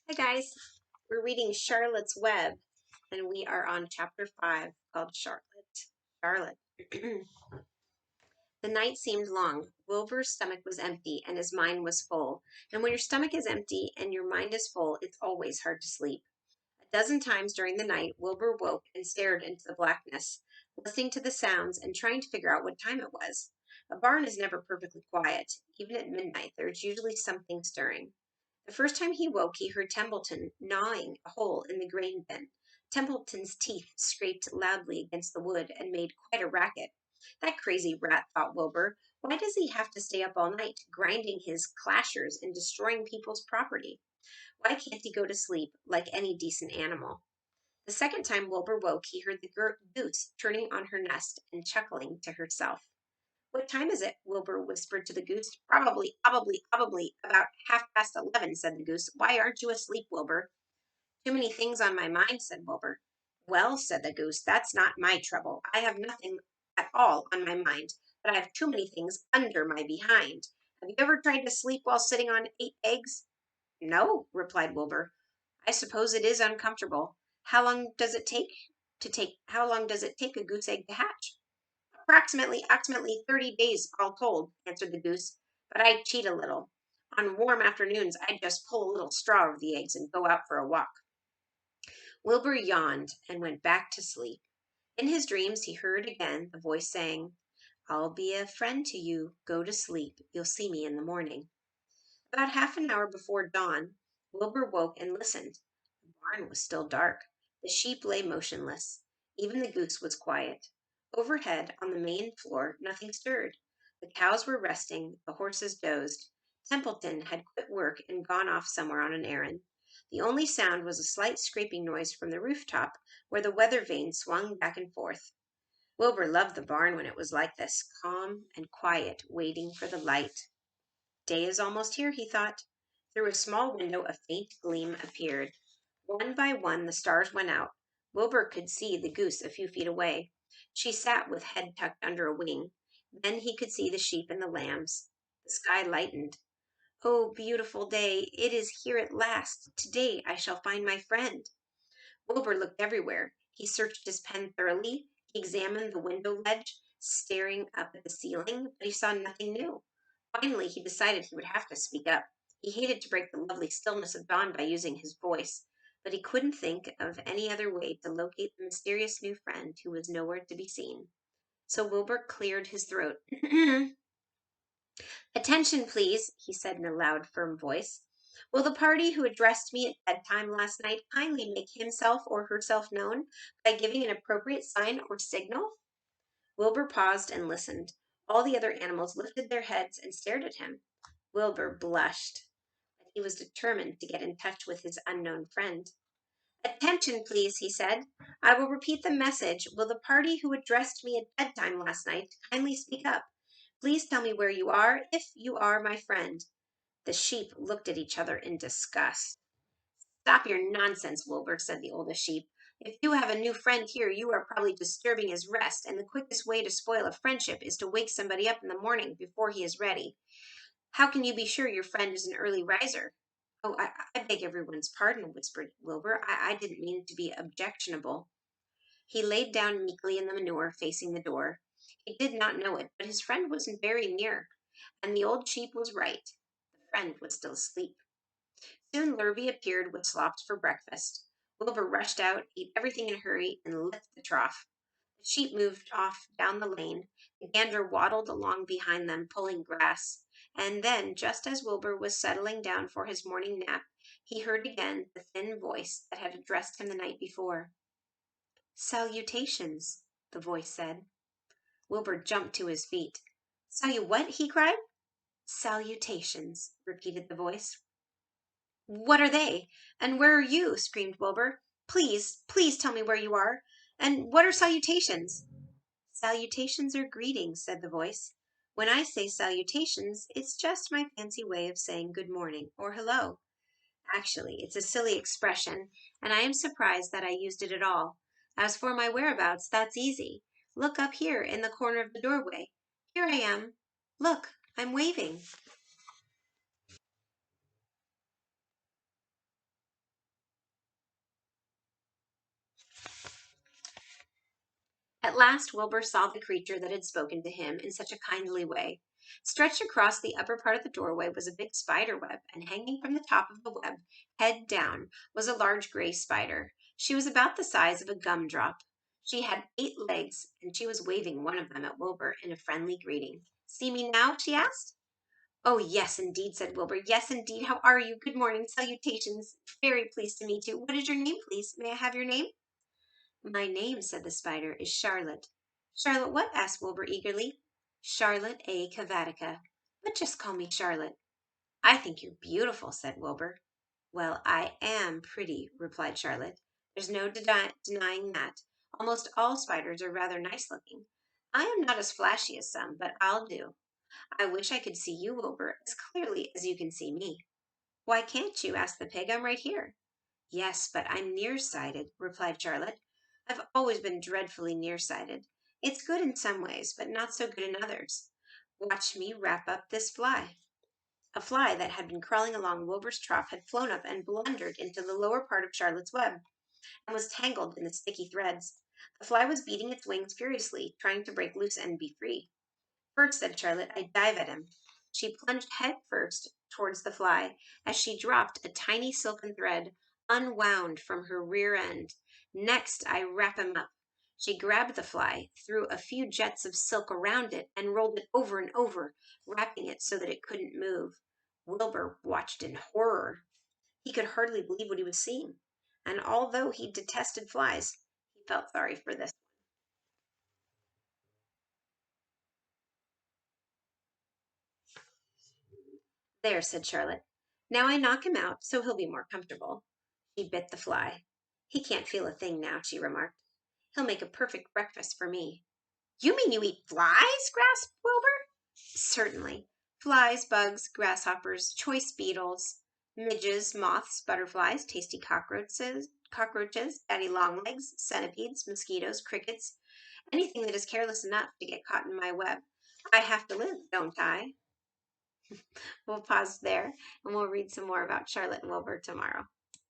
Hi guys, we're reading Charlotte's Web, and we are on chapter 5 called Charlotte. Charlotte. The night seemed long. Wilbur's stomach was empty and his mind was full. And when your stomach is empty and your mind is full, it's always hard to sleep. A dozen times during the night, Wilbur woke and stared into the blackness, listening to the sounds and trying to figure out what time it was. A barn is never perfectly quiet. Even at midnight, there is usually something stirring. The first time he woke, he heard Templeton gnawing a hole in the grain bin. Templeton's teeth scraped loudly against the wood and made quite a racket. That crazy rat, thought Wilbur. Why does he have to stay up all night, grinding his clashers and destroying people's property? Why can't he go to sleep like any decent animal? The second time Wilbur woke, he heard the goose turning on her nest and chuckling to herself. What time is it? Wilbur whispered to the goose. Probably about 11:30, said the goose. Why aren't you asleep, Wilbur? Too many things on my mind, said Wilbur. Well, said the goose, that's not my trouble. I have nothing at all on my mind, but I have too many things under my behind. Have you ever tried to sleep while sitting on 8 eggs? No, replied Wilbur. I suppose it is uncomfortable. How long does it take a goose egg to hatch? Approximately 30 days all told, answered the goose, but I cheat a little. On warm afternoons, I just pull a little straw over the eggs and go out for a walk. Wilbur yawned and went back to sleep. In his dreams, he heard again the voice saying, I'll be a friend to you. Go to sleep. You'll see me in the morning. About half an hour before dawn, Wilbur woke and listened. The barn was still dark. The sheep lay motionless. Even the goose was quiet. Overhead, on the main floor, nothing stirred. The cows were resting, the horses dozed. Templeton had quit work and gone off somewhere on an errand. The only sound was a slight scraping noise from the rooftop, where the weather vane swung back and forth. Wilbur loved the barn when it was like this, calm and quiet, waiting for the light. Day is almost here, he thought. Through a small window a faint gleam appeared. One by one the stars went out. Wilbur could see the goose a few feet away. She sat with head tucked under a wing. Then he could see the sheep and the lambs. The sky lightened. Oh, beautiful day! It is here at last. Today I shall find my friend. Wilbur looked everywhere. He searched his pen thoroughly. He examined the window ledge, staring up at the ceiling, but he saw nothing new. Finally, he decided he would have to speak up. He hated to break the lovely stillness of dawn by using his voice, but he couldn't think of any other way to locate the mysterious new friend who was nowhere to be seen. So Wilbur cleared his throat. Attention, please, he said in a loud, firm voice. Will the party who addressed me at bedtime last night kindly make himself or herself known by giving an appropriate sign or signal? Wilbur paused and listened. All the other animals lifted their heads and stared at him. Wilbur blushed. He was determined to get in touch with his unknown friend. Attention, please, he said. I will repeat the message. Will the party who addressed me at bedtime last night kindly speak up? Please tell me where you are, if you are my friend. The sheep looked at each other in disgust. Stop your nonsense, Wilbur, said the oldest sheep. If you have a new friend here, you are probably disturbing his rest, and the quickest way to spoil a friendship is to wake somebody up in the morning before he is ready. How can you be sure your friend is an early riser? Oh, I beg everyone's pardon, whispered Wilbur. I didn't mean to be objectionable. He laid down meekly in the manure, facing the door. He did not know it, but his friend wasn't very near, and the old sheep was right. The friend was still asleep. Soon Lurvy appeared with slops for breakfast. Wilbur rushed out, ate everything in a hurry, and licked the trough. The sheep moved off down the lane. The gander waddled along behind them, pulling grass. And then, just as Wilbur was settling down for his morning nap, he heard again the thin voice that had addressed him the night before. Salutations, the voice said. Wilbur jumped to his feet. What? He cried. Salutations, repeated the voice. What are they? And where are you? Screamed Wilbur. Please tell me where you are. And what are salutations? Salutations are greetings, said the voice. When I say salutations, it's just my fancy way of saying good morning or hello. Actually, it's a silly expression, and I am surprised that I used it at all. As for my whereabouts, that's easy. Look up here in the corner of the doorway. Here I am. Look, I'm waving. At last Wilbur saw the creature that had spoken to him in such a kindly way. Stretched across the upper part of the doorway was a big spider web, and hanging from the top of the web, head down, was a large gray spider. She was about the size of a gumdrop. She had 8 legs, and she was waving one of them at Wilbur in a friendly greeting. See me now? She asked. Oh, yes, indeed, said Wilbur. Yes, indeed. How are you? Good morning. Salutations. Very pleased to meet you. What is your name, please? May I have your name? My name, said the spider, is Charlotte. Charlotte what? Asked Wilbur eagerly. Charlotte A. Cavatica. But just call me Charlotte. I think you're beautiful, said Wilbur. Well, I am pretty, replied Charlotte. There's no denying that. Almost all spiders are rather nice looking. I am not as flashy as some, but I'll do. I wish I could see you, Wilbur, as clearly as you can see me. Why can't you? Asked the pig. I'm right here. Yes, but I'm nearsighted, replied Charlotte. I've always been dreadfully nearsighted. It's good in some ways, but not so good in others. Watch me wrap up this fly. A fly that had been crawling along Wilbur's trough had flown up and blundered into the lower part of Charlotte's web, and was tangled in the sticky threads. The fly was beating its wings furiously, trying to break loose and be free. First, said Charlotte, I dive at him. She plunged head first towards the fly. As she dropped, a tiny silken thread unwound from her rear end. Next, I wrap him up. She grabbed the fly, threw a few jets of silk around it, and rolled it over and over, wrapping it so that it couldn't move. Wilbur watched in horror. He could hardly believe what he was seeing, and although he detested flies, he felt sorry for this. There, said Charlotte. Now I knock him out so he'll be more comfortable. She bit the fly. He can't feel a thing now, she remarked. He'll make a perfect breakfast for me. You mean you eat flies? Gasped Wilbur. Certainly. Flies, bugs, grasshoppers, choice beetles, midges, moths, butterflies, tasty cockroaches, daddy longlegs, centipedes, mosquitoes, crickets, anything that is careless enough to get caught in my web. I have to live, don't I? We'll pause there and we'll read some more about Charlotte and Wilbur tomorrow.